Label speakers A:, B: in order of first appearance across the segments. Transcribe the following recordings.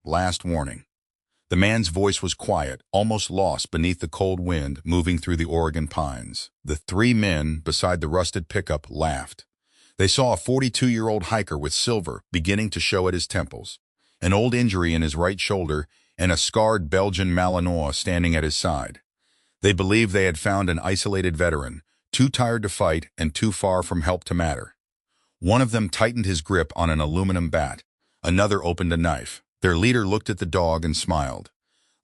A: last warning. The man's voice was quiet, almost lost beneath the cold wind moving through the Oregon pines. The three men beside the rusted pickup laughed. They saw a 42-year-old hiker with silver beginning to show at his temples, an old injury in his right shoulder, and a scarred Belgian Malinois standing at his side. They believed they had found an isolated veteran, too tired to fight and too far from help to matter. One of them tightened his grip on an aluminum bat. Another opened a knife. Their leader looked at the dog and smiled.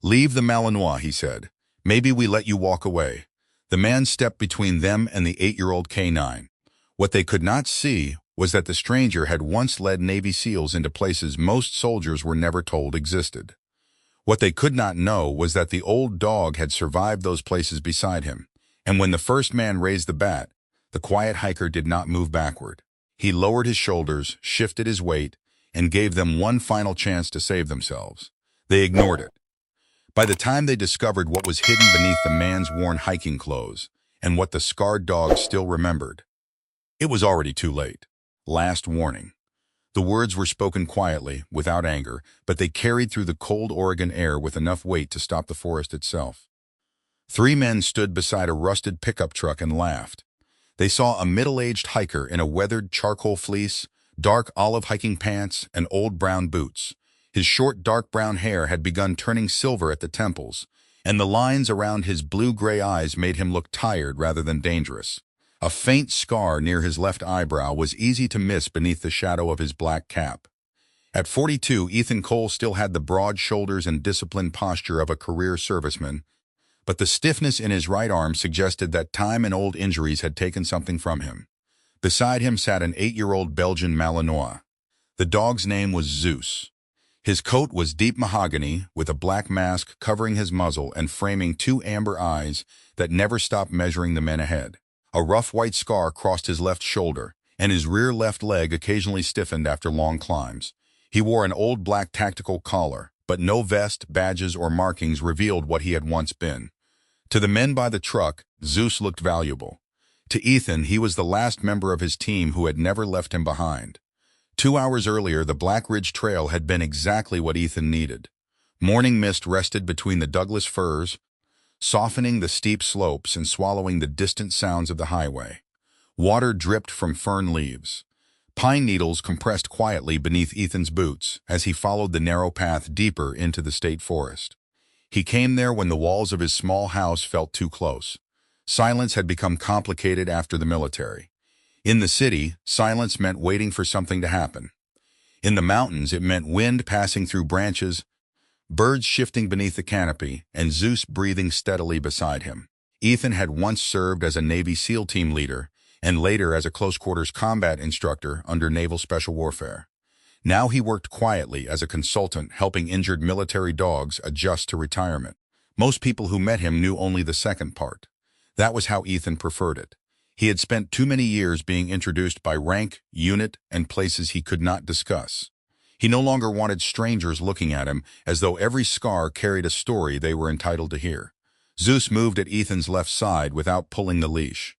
A: "Leave the Malinois," he said. "Maybe we let you walk away." The man stepped between them and the 8-year-old K9. What they could not see was that the stranger had once led Navy SEALs into places most soldiers were never told existed. What they could not know was that the old dog had survived those places beside him, and when the first man raised the bat, the quiet hiker did not move backward. He lowered his shoulders, shifted his weight, and gave them one final chance to save themselves. They ignored it. By the time they discovered what was hidden beneath the man's worn hiking clothes, and what the scarred dog still remembered, it was already too late. Last warning. The words were spoken quietly, without anger, but they carried through the cold Oregon air with enough weight to stop the forest itself. Three men stood beside a rusted pickup truck and laughed. They saw a middle-aged hiker in a weathered charcoal fleece, dark olive hiking pants, and old brown boots. His short dark brown hair had begun turning silver at the temples, and the lines around his blue-gray eyes made him look tired rather than dangerous. A faint scar near his left eyebrow was easy to miss beneath the shadow of his black cap. At 42, Ethan Cole still had the broad shoulders and disciplined posture of a career serviceman, but the stiffness in his right arm suggested that time and old injuries had taken something from him. Beside him sat an 8-year-old Belgian Malinois. The dog's name was Zeus. His coat was deep mahogany, with a black mask covering his muzzle and framing two amber eyes that never stopped measuring the men ahead. A rough white scar crossed his left shoulder, and his rear left leg occasionally stiffened after long climbs. He wore an old black tactical collar, but no vest, badges, or markings revealed what he had once been. To the men by the truck, Zeus looked valuable. To Ethan, he was the last member of his team who had never left him behind. 2 hours earlier, the Black Ridge Trail had been exactly what Ethan needed. Morning mist rested between the Douglas firs, softening the steep slopes and swallowing the distant sounds of the highway. Water dripped from fern leaves. Pine needles compressed quietly beneath Ethan's boots as he followed the narrow path deeper into the state forest. He came there when the walls of his small house felt too close. Silence had become complicated after the military. In the city, silence meant waiting for something to happen. In the mountains, it meant wind passing through branches, birds shifting beneath the canopy, and Zeus breathing steadily beside him. Ethan had once served as a Navy SEAL team leader, and later as a close-quarters combat instructor under Naval Special Warfare. Now he worked quietly as a consultant, helping injured military dogs adjust to retirement. Most people who met him knew only the second part. That was how Ethan preferred it. He had spent too many years being introduced by rank, unit, and places he could not discuss. He no longer wanted strangers looking at him as though every scar carried a story they were entitled to hear. Zeus moved at Ethan's left side without pulling the leash.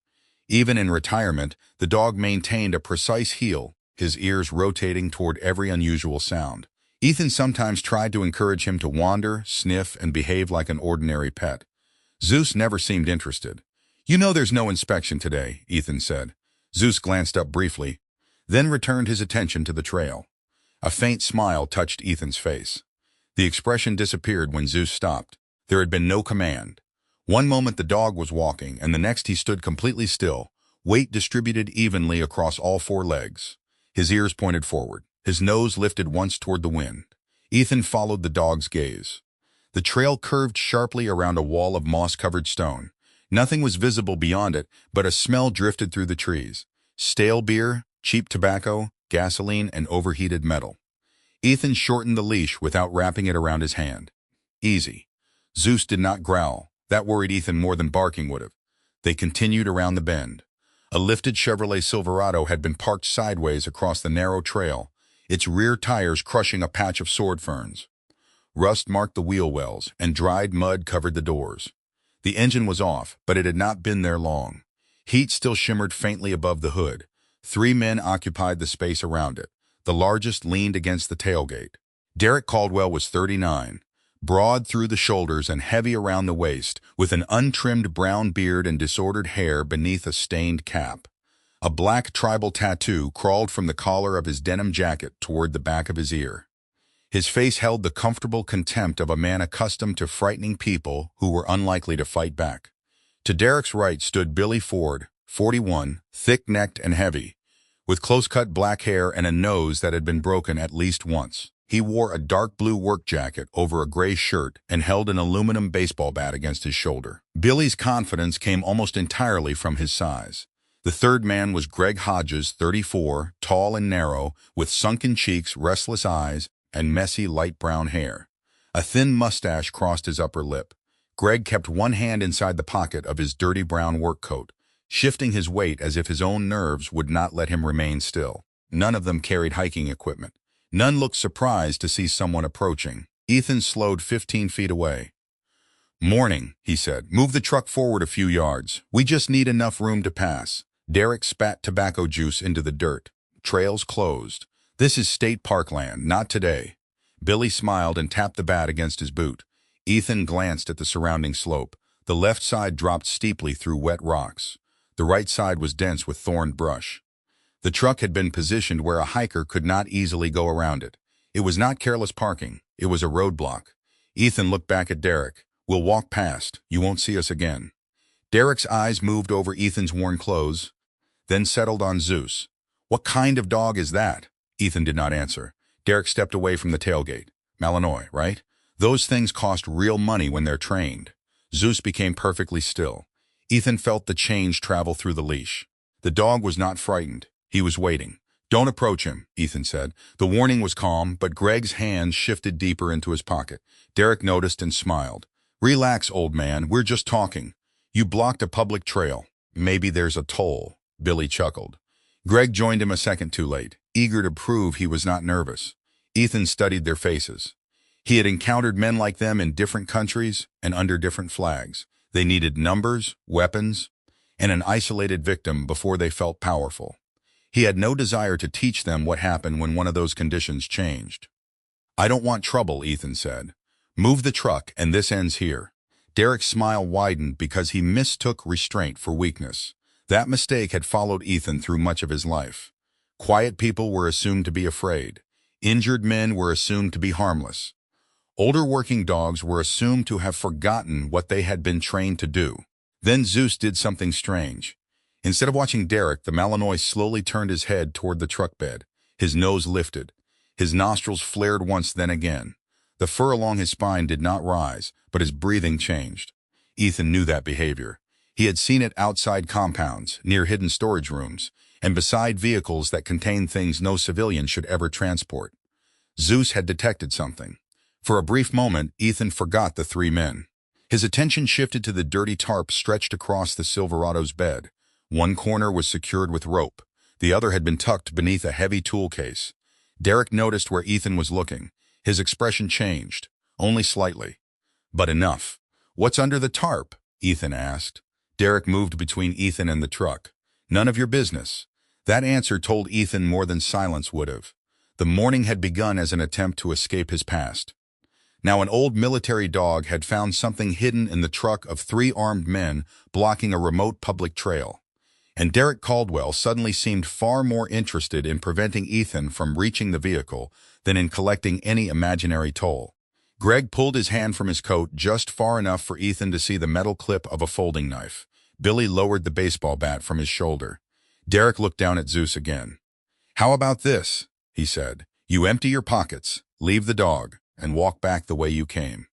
A: Even in retirement, the dog maintained a precise heel, his ears rotating toward every unusual sound. Ethan sometimes tried to encourage him to wander, sniff, and behave like an ordinary pet. Zeus never seemed interested. "You know there's no inspection today," Ethan said. Zeus glanced up briefly, then returned his attention to the trail. A faint smile touched Ethan's face. The expression disappeared when Zeus stopped. There had been no command. One moment the dog was walking, and the next he stood completely still, weight distributed evenly across all 4 legs. His ears pointed forward. His nose lifted once toward the wind. Ethan followed the dog's gaze. The trail curved sharply around a wall of moss-covered stone. Nothing was visible beyond it, but a smell drifted through the trees. Stale beer, cheap tobacco, gasoline, and overheated metal. Ethan shortened the leash without wrapping it around his hand. Easy. Zeus did not growl. That worried Ethan more than barking would have. They continued around the bend. A lifted Chevrolet Silverado had been parked sideways across the narrow trail, its rear tires crushing a patch of sword ferns. Rust marked the wheel wells, and dried mud covered the doors. The engine was off, but it had not been there long. Heat still shimmered faintly above the hood. 3 men occupied the space around it. The largest leaned against the tailgate. Derek Caldwell was 39, broad through the shoulders and heavy around the waist, with an untrimmed brown beard and disordered hair beneath a stained cap. A black tribal tattoo crawled from the collar of his denim jacket toward the back of his ear. His face held the comfortable contempt of a man accustomed to frightening people who were unlikely to fight back. To Derek's right stood Billy Ford, 41, thick-necked and heavy, with close-cut black hair and a nose that had been broken at least once. He wore a dark blue work jacket over a gray shirt and held an aluminum baseball bat against his shoulder. Billy's confidence came almost entirely from his size. The third man was Greg Hodges, 34, tall and narrow, with sunken cheeks, restless eyes, and messy light brown hair. A thin mustache crossed his upper lip. Greg kept one hand inside the pocket of his dirty brown work coat, shifting his weight as if his own nerves would not let him remain still. None of them carried hiking equipment. None looked surprised to see someone approaching. Ethan slowed 15 feet away. "Morning," he said. "Move the truck forward a few yards. We just need enough room to pass." Derek spat tobacco juice into the dirt. "Trails closed. This is state parkland, not today." Billy smiled and tapped the bat against his boot. Ethan glanced at the surrounding slope. The left side dropped steeply through wet rocks. The right side was dense with thorned brush. The truck had been positioned where a hiker could not easily go around it. It was not careless parking. It was a roadblock. Ethan looked back at Derek. "We'll walk past. You won't see us again." Derek's eyes moved over Ethan's worn clothes, then settled on Zeus. "What kind of dog is that?" Ethan did not answer. Derek stepped away from the tailgate. "Malinois, right? Those things cost real money when they're trained." Zeus became perfectly still. Ethan felt the change travel through the leash. The dog was not frightened. He was waiting. "Don't approach him," Ethan said. The warning was calm, but Greg's hands shifted deeper into his pocket. Derek noticed and smiled. "Relax, old man. We're just talking. You blocked a public trail. Maybe there's a toll." Billy chuckled. Greg joined him a second too late, eager to prove he was not nervous. Ethan studied their faces. He had encountered men like them in different countries and under different flags. They needed numbers, weapons, and an isolated victim before they felt powerful. He had no desire to teach them what happened when one of those conditions changed. "I don't want trouble," Ethan said. "Move the truck, and this ends here." Derek's smile widened because he mistook restraint for weakness. That mistake had followed Ethan through much of his life. Quiet people were assumed to be afraid. Injured men were assumed to be harmless. Older working dogs were assumed to have forgotten what they had been trained to do. Then Zeus did something strange. Instead of watching Derek, the Malinois slowly turned his head toward the truck bed. His nose lifted. His nostrils flared once, then again. The fur along his spine did not rise, but his breathing changed. Ethan knew that behavior. He had seen it outside compounds, near hidden storage rooms, and beside vehicles that contained things no civilian should ever transport. Zeus had detected something. For a brief moment, Ethan forgot the three men. His attention shifted to the dirty tarp stretched across the Silverado's bed. One corner was secured with rope. The other had been tucked beneath a heavy tool case. Derek noticed where Ethan was looking. His expression changed, only slightly. "But enough." "What's under the tarp?" Ethan asked. Derek moved between Ethan and the truck. "None of your business." That answer told Ethan more than silence would have. The morning had begun as an attempt to escape his past. Now an old military dog had found something hidden in the truck of three armed men blocking a remote public trail. And Derek Caldwell suddenly seemed far more interested in preventing Ethan from reaching the vehicle than in collecting any imaginary toll. Greg pulled his hand from his coat just far enough for Ethan to see the metal clip of a folding knife. Billy lowered the baseball bat from his shoulder. Derek looked down at Zeus again. "How about this?" he said. "You empty your pockets, leave the dog, and walk back the way you came."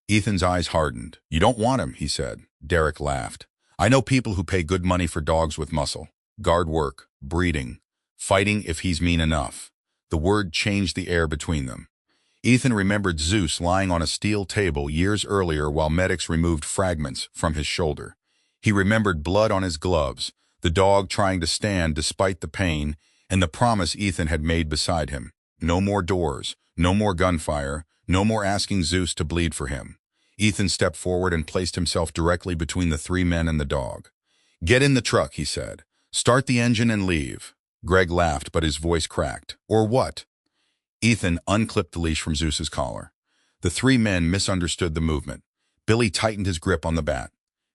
A: Ethan's eyes hardened. "You don't want him," he said. Derek laughed. "I know people who pay good money for dogs with muscle. Guard work, breeding, fighting if he's mean enough." The word changed the air between them. Ethan remembered Zeus lying on a steel table years earlier while medics removed fragments from his shoulder. He remembered blood on his gloves, the dog trying to stand despite the pain, and the promise Ethan had made beside him. No more doors, no more gunfire, no more asking Zeus to bleed for him. Ethan stepped forward and placed himself directly between the three men and the dog. "Get in the truck," he said. "Start the engine and leave." Greg laughed, but his voice cracked. "Or what?" Ethan unclipped the leash from Zeus's collar. The three men misunderstood the movement. Billy tightened his grip on the bat.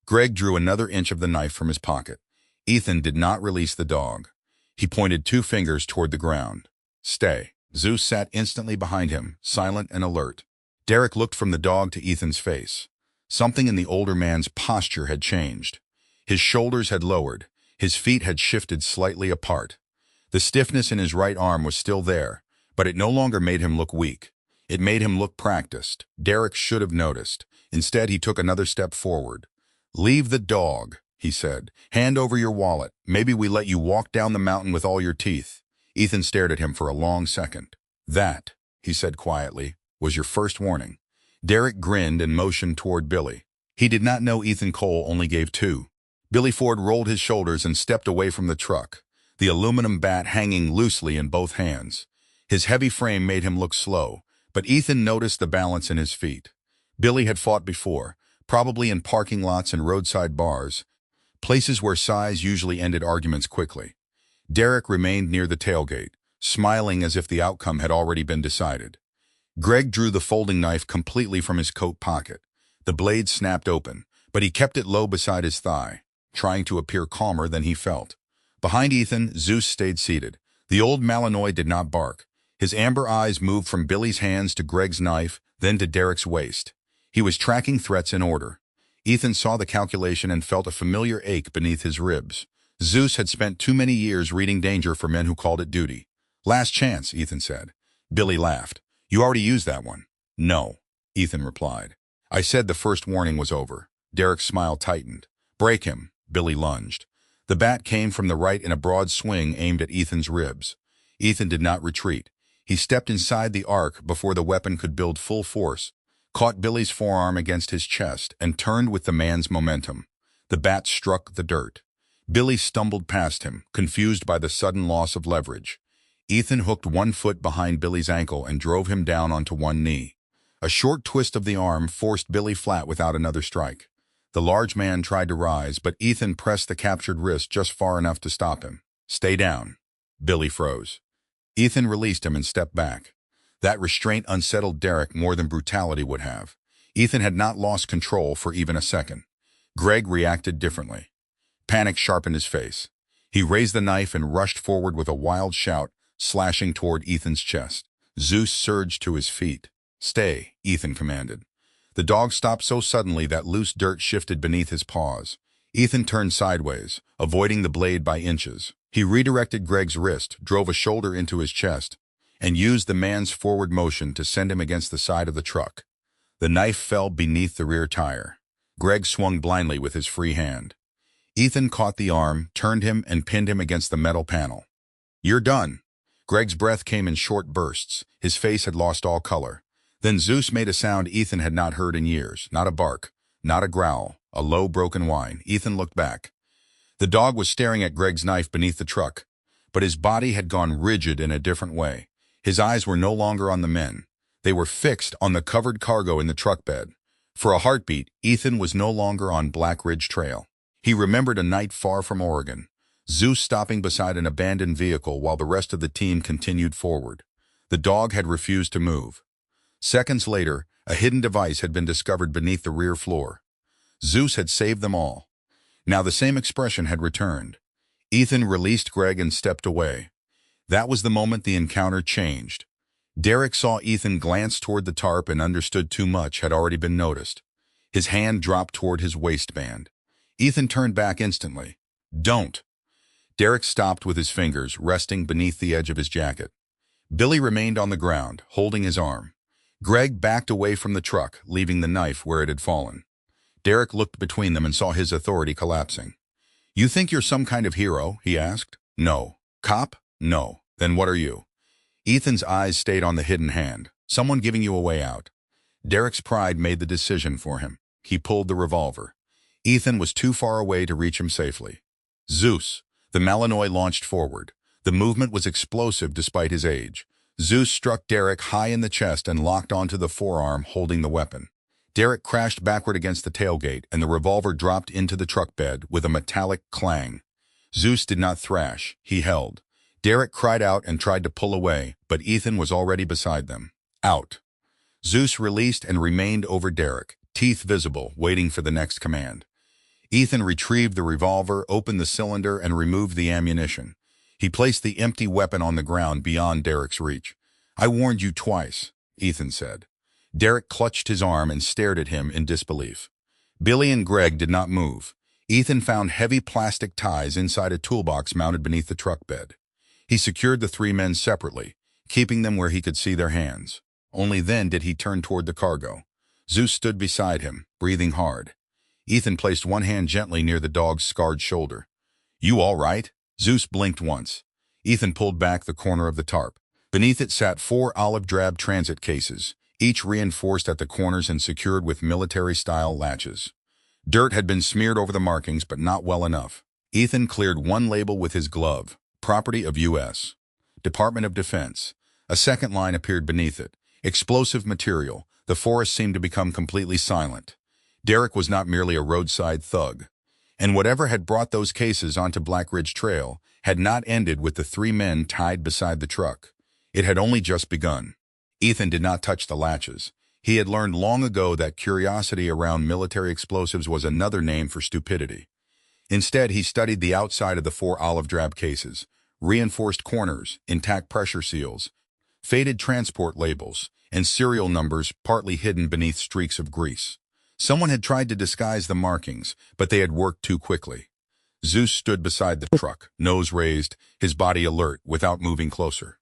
A: Greg drew another inch of the knife from his pocket. Ethan did not release the dog. He pointed 2 fingers toward the ground. Stay. Zeus sat instantly behind him, silent and alert. Derek looked from the dog to Ethan's face. Something in the older man's posture had changed. His shoulders had lowered. His feet had shifted slightly apart. The stiffness in his right arm was still there, but it no longer made him look weak. It made him look practiced. Derek should have noticed. Instead, he took another step forward. "Leave the dog," he said. "Hand over your wallet. Maybe we let you walk down the mountain with all your teeth." Ethan stared at him for a long second. "That," he said quietly, "was your first warning." Derek grinned and motioned toward Billy. He did not know Ethan Cole only gave 2. Billy Ford rolled his shoulders and stepped away from the truck, the aluminum bat hanging loosely in both hands. His heavy frame made him look slow, but Ethan noticed the balance in his feet. Billy had fought before, probably in parking lots and roadside bars, places where size usually ended arguments quickly. Derek remained near the tailgate, smiling as if the outcome had already been decided. Greg drew the folding knife completely from his coat pocket. The blade snapped open, but he kept it low beside his thigh, trying to appear calmer than he felt. Behind Ethan, Zeus stayed seated. The old Malinois did not bark. His amber eyes moved from Billy's hands to Greg's knife, then to Derek's waist. He was tracking threats in order. Ethan saw the calculation and felt a familiar ache beneath his ribs. Zeus had spent too many years reading danger for men who called it duty. "Last chance," Ethan said. Billy laughed. "You already used that one." "No," Ethan replied. "I said the first warning was over." Derek's smile tightened. "Break him," Billy lunged. The bat came from the right in a broad swing aimed at Ethan's ribs. Ethan did not retreat. He stepped inside the arc before the weapon could build full force, caught Billy's forearm against his chest, and turned with the man's momentum. The bat struck the dirt. Billy stumbled past him, confused by the sudden loss of leverage. Ethan hooked one foot behind Billy's ankle and drove him down onto one knee. A short twist of the arm forced Billy flat without another strike. The large man tried to rise, but Ethan pressed the captured wrist just far enough to stop him. "Stay down." Billy froze. Ethan released him and stepped back. That restraint unsettled Derek more than brutality would have. Ethan had not lost control for even a second. Greg reacted differently. Panic sharpened his face. He raised the knife and rushed forward with a wild shout, slashing toward Ethan's chest. Zeus surged to his feet. "Stay," Ethan commanded. The dog stopped so suddenly that loose dirt shifted beneath his paws. Ethan turned sideways, avoiding the blade by inches. He redirected Greg's wrist, drove a shoulder into his chest, and used the man's forward motion to send him against the side of the truck. The knife fell beneath the rear tire. Greg swung blindly with his free hand. Ethan caught the arm, turned him, and pinned him against the metal panel. "You're done." Greg's breath came in short bursts. His face had lost all color. Then Zeus made a sound Ethan had not heard in years. Not a bark, not a growl, a low, broken whine. Ethan looked back. The dog was staring at Greg's knife beneath the truck, but his body had gone rigid in a different way. His eyes were no longer on the men. They were fixed on the covered cargo in the truck bed. For a heartbeat, Ethan was no longer on Black Ridge Trail. He remembered a night far from Oregon, Zeus stopping beside an abandoned vehicle while the rest of the team continued forward. The dog had refused to move. Seconds later, a hidden device had been discovered beneath the rear floor. Zeus had saved them all. Now the same expression had returned. Ethan released Greg and stepped away. That was the moment the encounter changed. Derek saw Ethan glance toward the tarp and understood too much had already been noticed. His hand dropped toward his waistband. Ethan turned back instantly. "Don't." Derek stopped with his fingers resting beneath the edge of his jacket. Billy remained on the ground, holding his arm. Greg backed away from the truck, leaving the knife where it had fallen. Derek looked between them and saw his authority collapsing. "You think you're some kind of hero?" he asked. "No." "Cop?" "No." "Then what are you?" Ethan's eyes stayed on the hidden hand. "Someone giving you a way out." Derek's pride made the decision for him. He pulled the revolver. Ethan was too far away to reach him safely. "Zeus." The Malinois launched forward. The movement was explosive despite his age. Zeus struck Derek high in the chest and locked onto the forearm, holding the weapon. Derek crashed backward against the tailgate, and the revolver dropped into the truck bed with a metallic clang. Zeus did not thrash. He held. Derek cried out and tried to pull away, but Ethan was already beside them. Out. Zeus released and remained over Derek, teeth visible, waiting for the next command. Ethan retrieved the revolver, opened the cylinder, and removed the ammunition. He placed the empty weapon on the ground beyond Derek's reach. "I warned you twice," Ethan said. Derek clutched his arm and stared at him in disbelief. Billy and Greg did not move. Ethan found heavy plastic ties inside a toolbox mounted beneath the truck bed. He secured the three men separately, keeping them where he could see their hands. Only then did he turn toward the cargo. Zeus stood beside him, breathing hard. Ethan placed one hand gently near the dog's scarred shoulder. "You all right?" Zeus blinked once. Ethan pulled back the corner of the tarp. Beneath it sat 4 olive-drab transit cases, each reinforced at the corners and secured with military-style latches. Dirt had been smeared over the markings, but not well enough. Ethan cleared one label with his glove, "Property of U.S. Department of Defense." A second line appeared beneath it, "Explosive material." The forest seemed to become completely silent. Derek was not merely a roadside thug. And whatever had brought those cases onto Black Ridge Trail had not ended with the 3 men tied beside the truck. It had only just begun. Ethan did not touch the latches. He had learned long ago that curiosity around military explosives was another name for stupidity. Instead, he studied the outside of the 4 olive-drab cases, reinforced corners, intact pressure seals, faded transport labels, and serial numbers partly hidden beneath streaks of grease. Someone had tried to disguise the markings, but they had worked too quickly. Zeus stood beside the truck, nose raised, his body alert, without moving closer.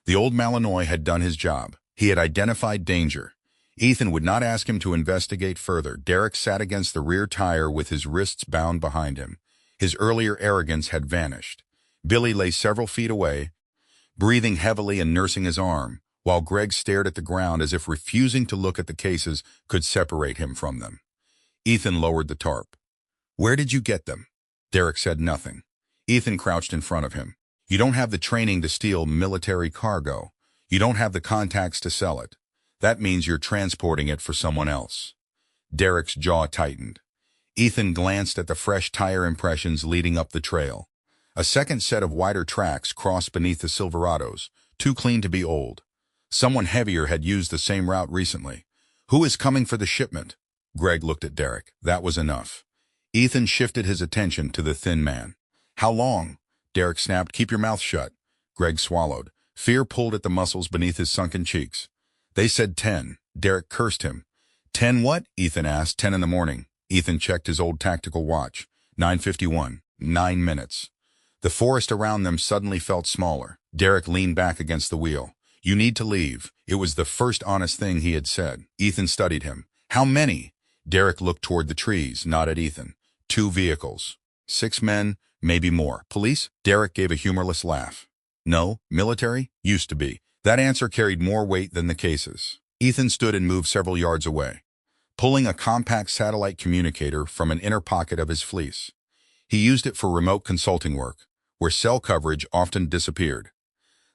A: The old Malinois had done his job. He had identified danger. Ethan would not ask him to investigate further. Derek sat against the rear tire with his wrists bound behind him. His earlier arrogance had vanished. Billy lay several feet away, breathing heavily and nursing his arm, while Greg stared at the ground as if refusing to look at the cases could separate him from them. Ethan lowered the tarp. "Where did you get them?" Derek said nothing. Ethan crouched in front of him. "You don't have the training to steal military cargo. You don't have the contacts to sell it. That means you're transporting it for someone else." Derek's jaw tightened. Ethan glanced at the fresh tire impressions leading up the trail. A second set of wider tracks crossed beneath the Silverados, too clean to be old. Someone heavier had used the same route recently. "Who is coming for the shipment?" Greg looked at Derek. That was enough. Ethan shifted his attention to the thin man. "How long?" Derek snapped. "Keep your mouth shut." Greg swallowed. Fear pulled at the muscles beneath his sunken cheeks. "They said 10. Derek cursed him. "10 what?" Ethan asked. 10 in the morning. Ethan checked his old tactical watch. 9:51. 9 minutes. The forest around them suddenly felt smaller. Derek leaned back against the wheel. "You need to leave." It was the first honest thing he had said. Ethan studied him. "How many?" Derek looked toward the trees, not at Ethan. 2 vehicles. 6 men, maybe more. "Police?" Derek gave a humorless laugh. "No. Military? Used to be." That answer carried more weight than the cases. Ethan stood and moved several yards away, pulling a compact satellite communicator from an inner pocket of his fleece. He used it for remote consulting work, where cell coverage often disappeared.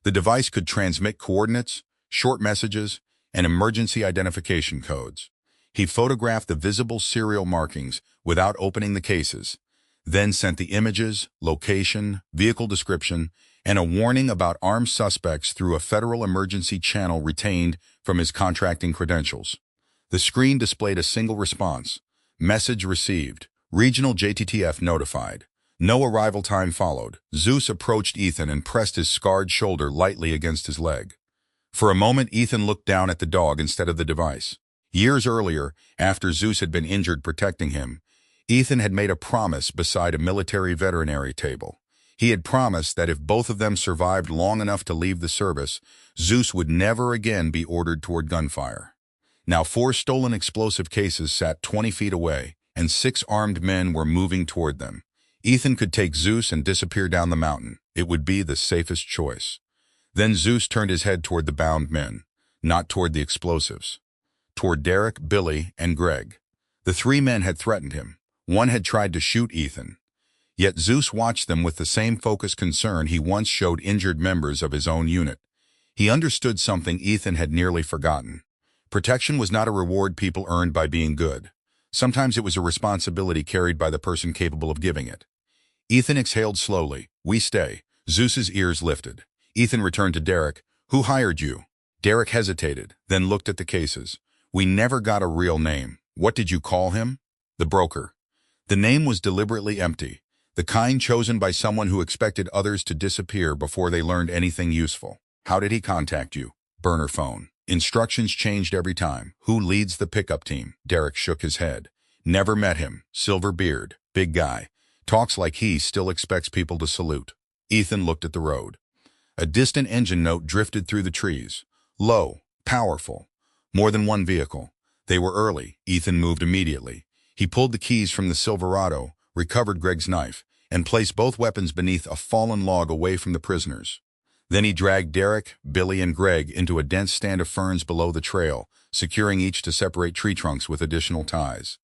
A: The device could transmit coordinates, short messages, and emergency identification codes. He photographed the visible serial markings without opening the cases, then sent the images, location, vehicle description, and a warning about armed suspects through a federal emergency channel retained from his contracting credentials. The screen displayed a single response. "Message received. Regional JTTF notified." No arrival time followed. Zeus approached Ethan and pressed his scarred shoulder lightly against his leg. For a moment, Ethan looked down at the dog instead of the device. Years earlier, after Zeus had been injured protecting him, Ethan had made a promise beside a military veterinary table. He had promised that if both of them survived long enough to leave the service, Zeus would never again be ordered toward gunfire. Now 4 stolen explosive cases sat 20 feet away, and 6 armed men were moving toward them. Ethan could take Zeus and disappear down the mountain. It would be the safest choice. Then Zeus turned his head toward the bound men, not toward the explosives. Toward Derek, Billy, and Greg. The 3 men had threatened him. One had tried to shoot Ethan. Yet Zeus watched them with the same focused concern he once showed injured members of his own unit. He understood something Ethan had nearly forgotten. Protection was not a reward people earned by being good. Sometimes it was a responsibility carried by the person capable of giving it. Ethan exhaled slowly. "We stay." Zeus's ears lifted. Ethan returned to Derek. "Who hired you?" Derek hesitated, then looked at the cases. "We never got a real name. What did you call him?" "The broker." The name was deliberately empty, the kind chosen by someone who expected others to disappear before they learned anything useful. "How did he contact you?" "Burner phone. Instructions changed every time." "Who leads the pickup team?" Derek shook his head. "Never met him. Silver beard. Big guy. Talks like he still expects people to salute." Ethan looked at the road. A distant engine note drifted through the trees. Low, powerful. More than one vehicle. They were early. Ethan moved immediately. He pulled the keys from the Silverado, recovered Greg's knife, and placed both weapons beneath a fallen log away from the prisoners. Then he dragged Derek, Billy, and Greg into a dense stand of ferns below the trail, securing each to separate tree trunks with additional ties.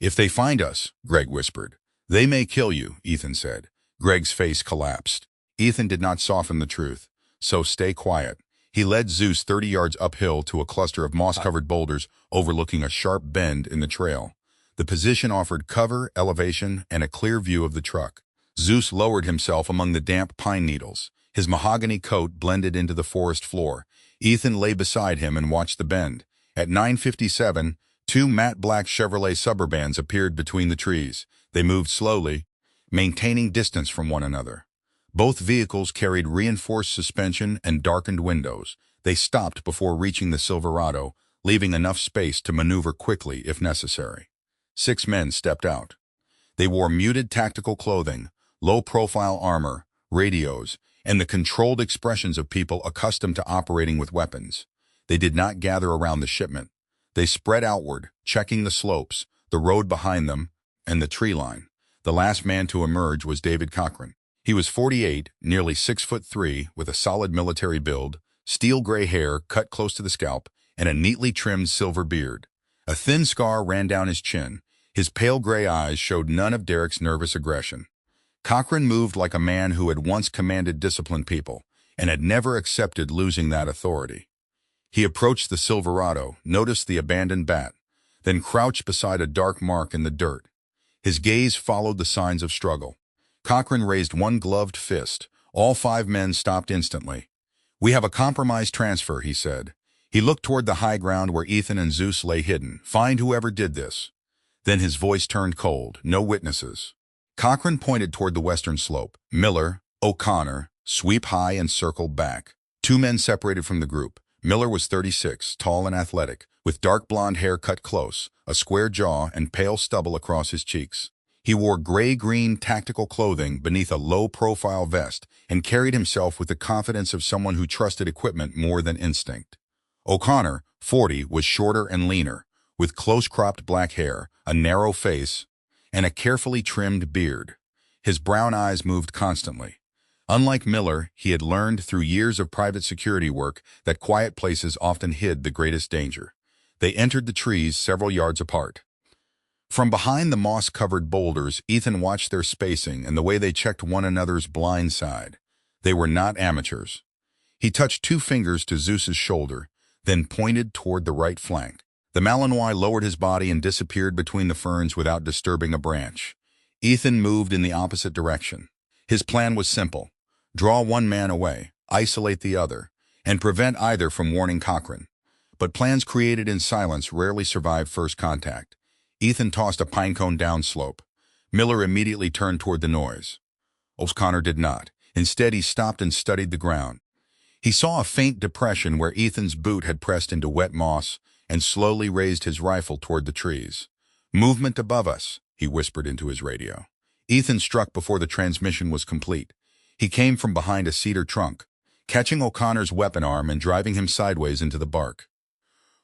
A: "If they find us," Greg whispered. "They may kill you," Ethan said. Greg's face collapsed. Ethan did not soften the truth. "So stay quiet." He led Zeus 30 yards uphill to a cluster of moss-covered boulders overlooking a sharp bend in the trail. The position offered cover, elevation, and a clear view of the truck. Zeus lowered himself among the damp pine needles. His mahogany coat blended into the forest floor. Ethan lay beside him and watched the bend. At 9:57, two matte black Chevrolet Suburbans appeared between the trees. They moved slowly, maintaining distance from one another. Both vehicles carried reinforced suspension and darkened windows. They stopped before reaching the Silverado, leaving enough space to maneuver quickly if necessary. 6 men stepped out. They wore muted tactical clothing, low-profile armor, radios, and the controlled expressions of people accustomed to operating with weapons. They did not gather around the shipment. They spread outward, checking the slopes, the road behind them, and the tree line. The last man to emerge was David Cochran. He was 48, nearly 6'3", with a solid military build, steel gray hair cut close to the scalp, and a neatly trimmed silver beard. A thin scar ran down his chin. His pale gray eyes showed none of Derek's nervous aggression. Cochran moved like a man who had once commanded disciplined people, and had never accepted losing that authority. He approached the Silverado, noticed the abandoned bat, then crouched beside a dark mark in the dirt. His gaze followed the signs of struggle. Cochran raised one gloved fist. All 5 men stopped instantly. "We have a compromised transfer," he said. He looked toward the high ground where Ethan and Zeus lay hidden. "Find whoever did this." Then his voice turned cold. "No witnesses." Cochran pointed toward the western slope. "Miller, O'Connor, sweep high and circle back." 2 men separated from the group. Miller was 36, tall and athletic, with dark blonde hair cut close, a square jaw, and pale stubble across his cheeks. He wore gray-green tactical clothing beneath a low-profile vest and carried himself with the confidence of someone who trusted equipment more than instinct. O'Connor, 40, was shorter and leaner, with close-cropped black hair, a narrow face, and a carefully trimmed beard. His brown eyes moved constantly. Unlike Miller, he had learned through years of private security work that quiet places often hid the greatest danger. They entered the trees several yards apart. From behind the moss-covered boulders, Ethan watched their spacing and the way they checked one another's blind side. They were not amateurs. He touched 2 fingers to Zeus's shoulder, then pointed toward the right flank. The Malinois lowered his body and disappeared between the ferns without disturbing a branch. Ethan moved in the opposite direction. His plan was simple: draw one man away, isolate the other, and prevent either from warning Cochran. But plans created in silence rarely survive first contact. Ethan tossed a pinecone downslope. Miller immediately turned toward the noise. O'Connor did not. Instead, he stopped and studied the ground. He saw a faint depression where Ethan's boot had pressed into wet moss and slowly raised his rifle toward the trees. "Movement above us," he whispered into his radio. Ethan struck before the transmission was complete. He came from behind a cedar trunk, catching O'Connor's weapon arm and driving him sideways into the bark.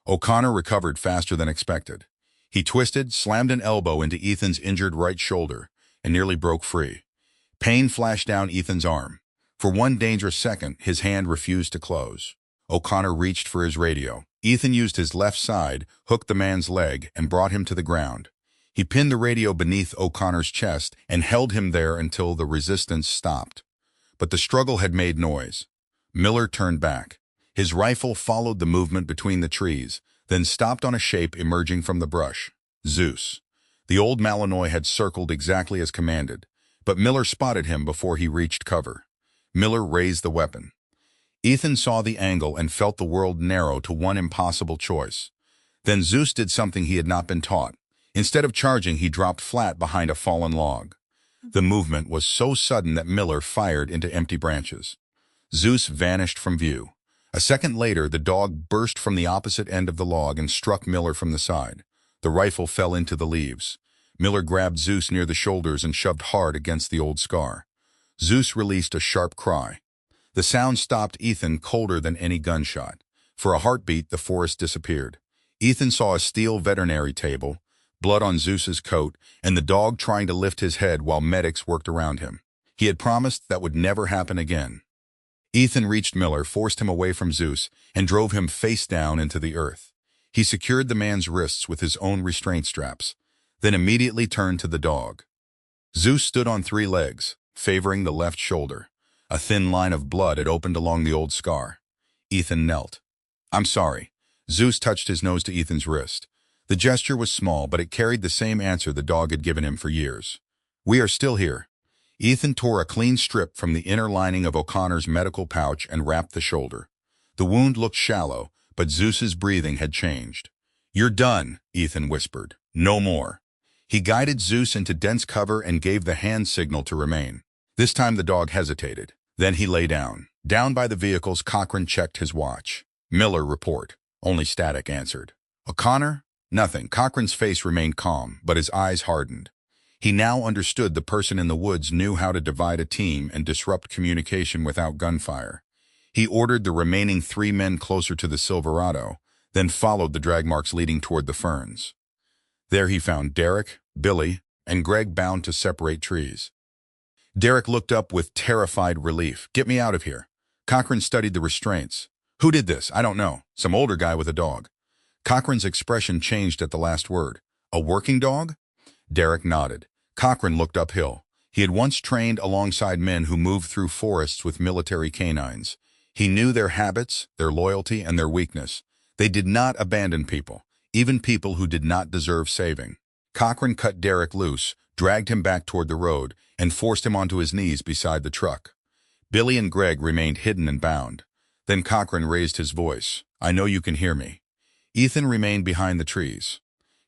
A: O'Connor recovered faster than expected. He twisted, slammed an elbow into Ethan's injured right shoulder, and nearly broke free. Pain flashed down Ethan's arm. For one dangerous second, his hand refused to close. O'Connor reached for his radio. Ethan used his left side, hooked the man's leg, and brought him to the ground. He pinned the radio beneath O'Connor's chest and held him there until the resistance stopped. But the struggle had made noise. Miller turned back. His rifle followed the movement between the trees, then stopped on a shape emerging from the brush. Zeus. The old Malinois had circled exactly as commanded, but Miller spotted him before he reached cover. Miller raised the weapon. Ethan saw the angle and felt the world narrow to one impossible choice. Then Zeus did something he had not been taught. Instead of charging, he dropped flat behind a fallen log. The movement was so sudden that Miller fired into empty branches. Zeus vanished from view. A second later, the dog burst from the opposite end of the log and struck Miller from the side. The rifle fell into the leaves. Miller grabbed Zeus near the shoulders and shoved hard against the old scar. Zeus released a sharp cry. The sound stopped Ethan colder than any gunshot. For a heartbeat, the forest disappeared. Ethan saw a steel veterinary table, blood on Zeus's coat, and the dog trying to lift his head while medics worked around him. He had promised that would never happen again. Ethan reached Miller, forced him away from Zeus, and drove him face down into the earth. He secured the man's wrists with his own restraint straps, then immediately turned to the dog. Zeus stood on 3 legs, favoring the left shoulder. A thin line of blood had opened along the old scar. Ethan knelt. "I'm sorry." Zeus touched his nose to Ethan's wrist. The gesture was small, but it carried the same answer the dog had given him for years. "We are still here." Ethan tore a clean strip from the inner lining of O'Connor's medical pouch and wrapped the shoulder. The wound looked shallow, but Zeus's breathing had changed. "You're done," Ethan whispered. "No more." He guided Zeus into dense cover and gave the hand signal to remain. This time the dog hesitated. Then he lay down. Down by the vehicles, Cochran checked his watch. "Miller, report." Only static answered. "O'Connor?" Nothing. Cochran's face remained calm, but his eyes hardened. He now understood the person in the woods knew how to divide a team and disrupt communication without gunfire. He ordered the remaining 3 men closer to the Silverado, then followed the drag marks leading toward the ferns. There he found Derek, Billy, and Greg bound to separate trees. Derek looked up with terrified relief. "Get me out of here." Cochran studied the restraints. "Who did this? I don't know. Some older guy with a dog." Cochran's expression changed at the last word. "A working dog?" Derek nodded. Cochran looked uphill. He had once trained alongside men who moved through forests with military canines. He knew their habits, their loyalty, and their weakness. They did not abandon people, even people who did not deserve saving. Cochran cut Derek loose, dragged him back toward the road, and forced him onto his knees beside the truck. Billy and Greg remained hidden and bound. Then Cochran raised his voice. "I know you can hear me." Ethan remained behind the trees.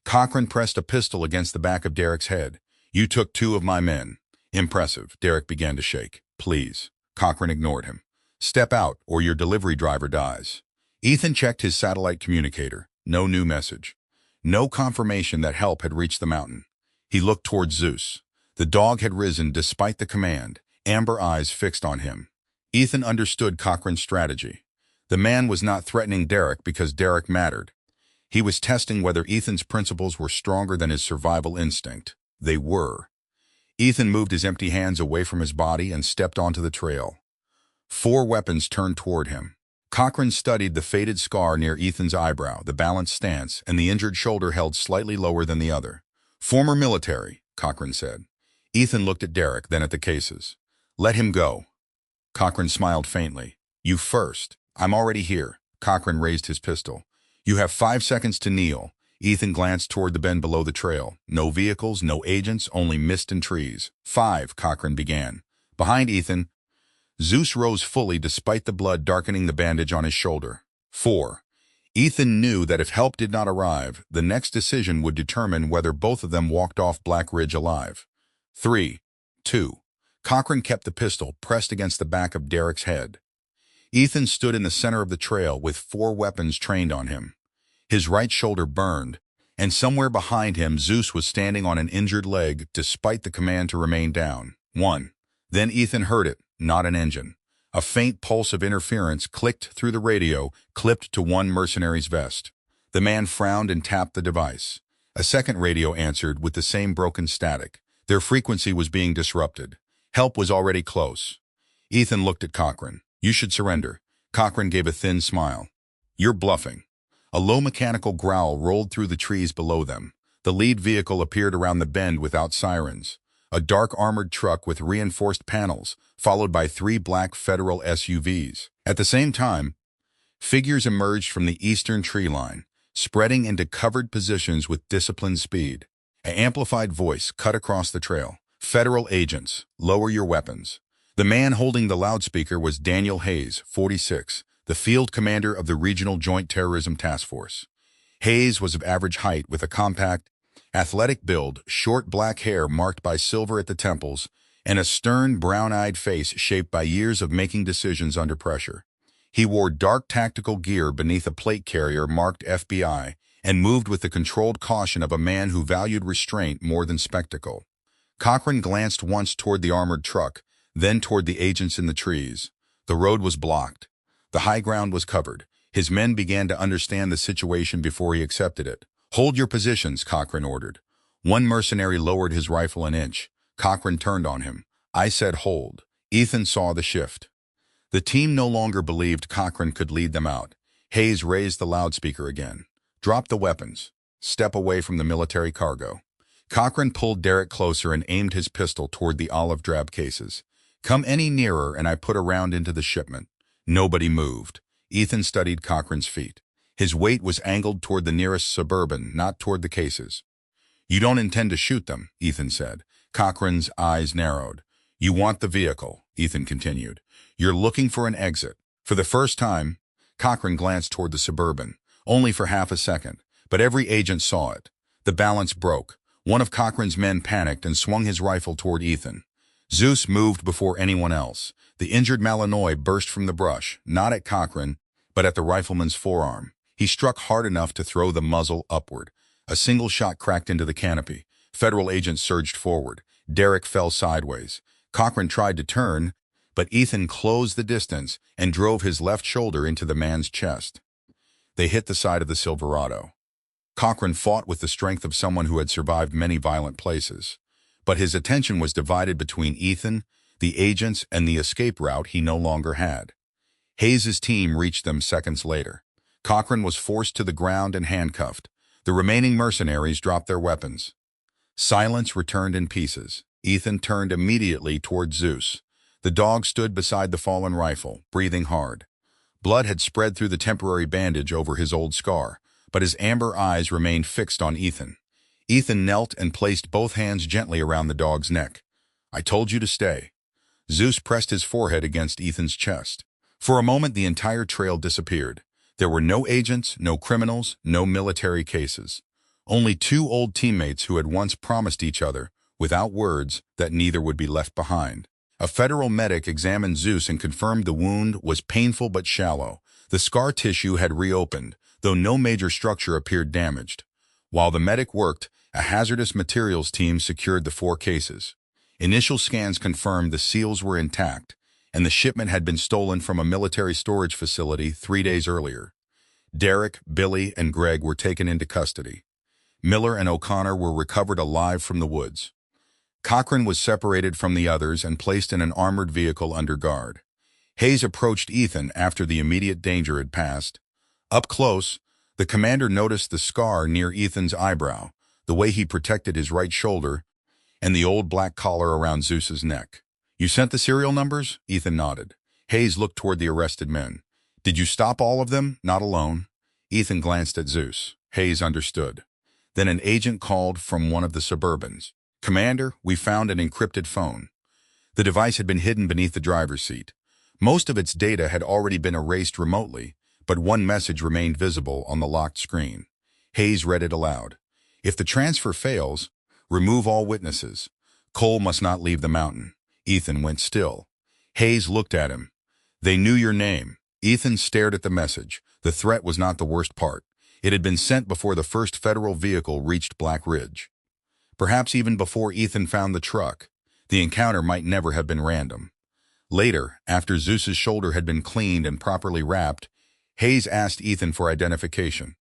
A: Cochran pressed a pistol against the back of Derek's head. "You took 2 of my men." "Impressive." Derek began to shake. "Please." Cochran ignored him. "Step out, or your delivery driver dies." Ethan checked his satellite communicator. No new message. No confirmation that help had reached the mountain. He looked towards Zeus. The dog had risen despite the command, amber eyes fixed on him. Ethan understood Cochran's strategy. The man was not threatening Derek because Derek mattered. He was testing whether Ethan's principles were stronger than his survival instinct. They were. Ethan moved his empty hands away from his body and stepped onto the trail. 4 weapons turned toward him. Cochran studied the faded scar near Ethan's eyebrow, the balanced stance, and the injured shoulder held slightly lower than the other. "Former military," Cochran said. Ethan looked at Derek, then at the cases. "Let him go." Cochran smiled faintly. "You first." "I'm already here." Cochran raised his pistol. "You have 5 seconds to kneel." Ethan glanced toward the bend below the trail. No vehicles, no agents, only mist and trees. 5, Cochran began. Behind Ethan, Zeus rose fully despite the blood darkening the bandage on his shoulder. 4. Ethan knew that if help did not arrive, the next decision would determine whether both of them walked off Black Ridge alive. 3, 2. Cochran kept the pistol pressed against the back of Derek's head. Ethan stood in the center of the trail with 4 weapons trained on him. His right shoulder burned, and somewhere behind him Zeus was standing on an injured leg despite the command to remain down. 1. Then Ethan heard it, not an engine. A faint pulse of interference clicked through the radio, clipped to one mercenary's vest. The man frowned and tapped the device. A second radio answered with the same broken static. Their frequency was being disrupted. Help was already close. Ethan looked at Cochran. "You should surrender." Cochran gave a thin smile. "You're bluffing." A low mechanical growl rolled through the trees below them. The lead vehicle appeared around the bend without sirens. A dark armored truck with reinforced panels, followed by 3 black Federal SUVs. At the same time, figures emerged from the eastern tree line, spreading into covered positions with disciplined speed. An amplified voice cut across the trail. "Federal agents, lower your weapons." The man holding the loudspeaker was Daniel Hayes, 46, the field commander of the Regional Joint Terrorism Task Force. Hayes was of average height with a compact, athletic build, short black hair marked by silver at the temples, and a stern, brown-eyed face shaped by years of making decisions under pressure. He wore dark tactical gear beneath a plate carrier marked FBI and moved with the controlled caution of a man who valued restraint more than spectacle. Cochran glanced once toward the armored truck, then toward the agents in the trees. The road was blocked. The high ground was covered. His men began to understand the situation before he accepted it. "Hold your positions," Cochran ordered. One mercenary lowered his rifle an inch. Cochran turned on him. "I said hold." Ethan saw the shift. The team no longer believed Cochran could lead them out. Hayes raised the loudspeaker again. "Drop the weapons. Step away from the military cargo." Cochran pulled Derek closer and aimed his pistol toward the olive-drab cases. "Come any nearer and I put a round into the shipment." Nobody moved. Ethan studied Cochran's feet. His weight was angled toward the nearest Suburban, not toward the cases. "You don't intend to shoot them," Ethan said. Cochran's eyes narrowed. "You want the vehicle," Ethan continued. "You're looking for an exit." For the first time, Cochran glanced toward the Suburban, only for half a second, but every agent saw it. The balance broke. One of Cochran's men panicked and swung his rifle toward Ethan. Zeus moved before anyone else. The injured Malinois burst from the brush, not at Cochran, but at the rifleman's forearm. He struck hard enough to throw the muzzle upward. A single shot cracked into the canopy. Federal agents surged forward. Derek fell sideways. Cochran tried to turn, but Ethan closed the distance and drove his left shoulder into the man's chest. They hit the side of the Silverado. Cochran fought with the strength of someone who had survived many violent places. But his attention was divided between Ethan, the agents, and the escape route he no longer had. Hayes' team reached them seconds later. Cochran was forced to the ground and handcuffed. The remaining mercenaries dropped their weapons. Silence returned in pieces. Ethan turned immediately toward Zeus. The dog stood beside the fallen rifle, breathing hard. Blood had spread through the temporary bandage over his old scar, but his amber eyes remained fixed on Ethan. Ethan knelt and placed both hands gently around the dog's neck. "I told you to stay." Zeus pressed his forehead against Ethan's chest. For a moment, the entire trail disappeared. There were no agents, no criminals, no military cases. Only two old teammates who had once promised each other, without words, that neither would be left behind. A federal medic examined Zeus and confirmed the wound was painful but shallow. The scar tissue had reopened, though no major structure appeared damaged. While the medic worked, a hazardous materials team secured the 4 cases. Initial scans confirmed the seals were intact, and the shipment had been stolen from a military storage facility 3 days earlier. Derek, Billy, and Greg were taken into custody. Miller and O'Connor were recovered alive from the woods. Cochran was separated from the others and placed in an armored vehicle under guard. Hayes approached Ethan after the immediate danger had passed. Up close, the commander noticed the scar near Ethan's eyebrow, the way he protected his right shoulder, and the old black collar around Zeus's neck. "You sent the serial numbers?" Ethan nodded. Hayes looked toward the arrested men. "Did you stop all of them? Not alone?" Ethan glanced at Zeus. Hayes understood. Then an agent called from one of the Suburbans. "Commander, we found an encrypted phone." The device had been hidden beneath the driver's seat. Most of its data had already been erased remotely, but one message remained visible on the locked screen. Hayes read it aloud. "If the transfer fails, remove all witnesses. Cole must not leave the mountain." Ethan went still. Hayes looked at him. "They knew your name." Ethan stared at the message. The threat was not the worst part. It had been sent before the first federal vehicle reached Black Ridge. Perhaps even before Ethan found the truck. The encounter might never have been random. Later, after Zeus's shoulder had been cleaned and properly wrapped, Hayes asked Ethan for identification.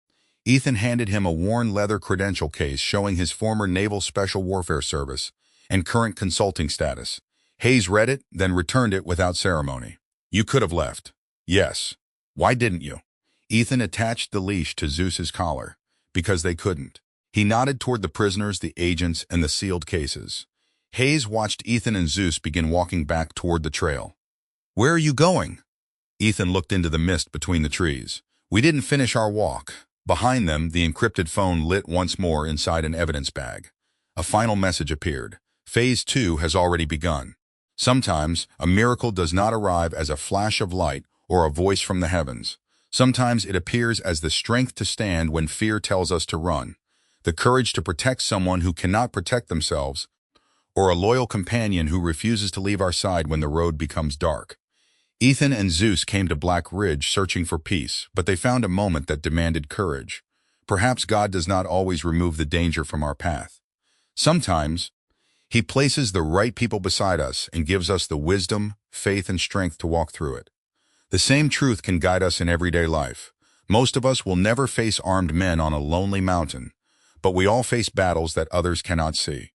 A: Ethan handed him a worn leather credential case showing his former Naval Special Warfare Service and current consulting status. Hayes read it, then returned it without ceremony. "You could have left." "Yes." "Why didn't you?" Ethan attached the leash to Zeus's collar. "Because they couldn't." He nodded toward the prisoners, the agents, and the sealed cases. Hayes watched Ethan and Zeus begin walking back toward the trail. "Where are you going?" Ethan looked into the mist between the trees. "We didn't finish our walk." Behind them, the encrypted phone lit once more inside an evidence bag. A final message appeared. "Phase 2 has already begun. Sometimes, a miracle does not arrive as a flash of light or a voice from the heavens. Sometimes it appears as the strength to stand when fear tells us to run, the courage to protect someone who cannot protect themselves, or a loyal companion who refuses to leave our side when the road becomes dark. Ethan and Zeus came to Black Ridge searching for peace, but they found a moment that demanded courage. Perhaps God does not always remove the danger from our path. Sometimes, He places the right people beside us and gives us the wisdom, faith, and strength to walk through it. The same truth can guide us in everyday life. Most of us will never face armed men on a lonely mountain, but we all face battles that others cannot see.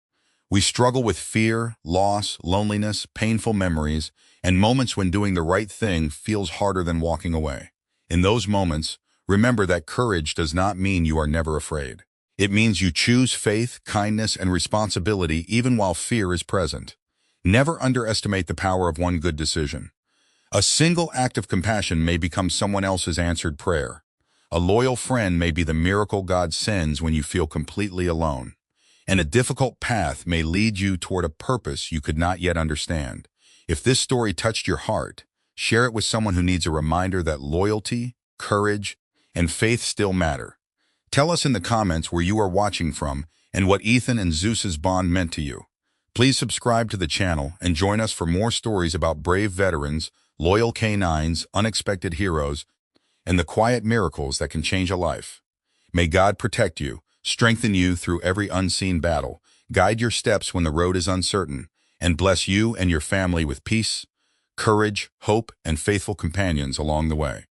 A: We struggle with fear, loss, loneliness, painful memories, and moments when doing the right thing feels harder than walking away. In those moments, remember that courage does not mean you are never afraid. It means you choose faith, kindness, and responsibility even while fear is present. Never underestimate the power of one good decision. A single act of compassion may become someone else's answered prayer. A loyal friend may be the miracle God sends when you feel completely alone. And a difficult path may lead you toward a purpose you could not yet understand. If this story touched your heart, share it with someone who needs a reminder that loyalty, courage, and faith still matter. Tell us in the comments where you are watching from and what Ethan and Zeus's bond meant to you. Please subscribe to the channel and join us for more stories about brave veterans, loyal canines, unexpected heroes, and the quiet miracles that can change a life. May God protect you, strengthen you through every unseen battle, guide your steps when the road is uncertain, and bless you and your family with peace, courage, hope, and faithful companions along the way.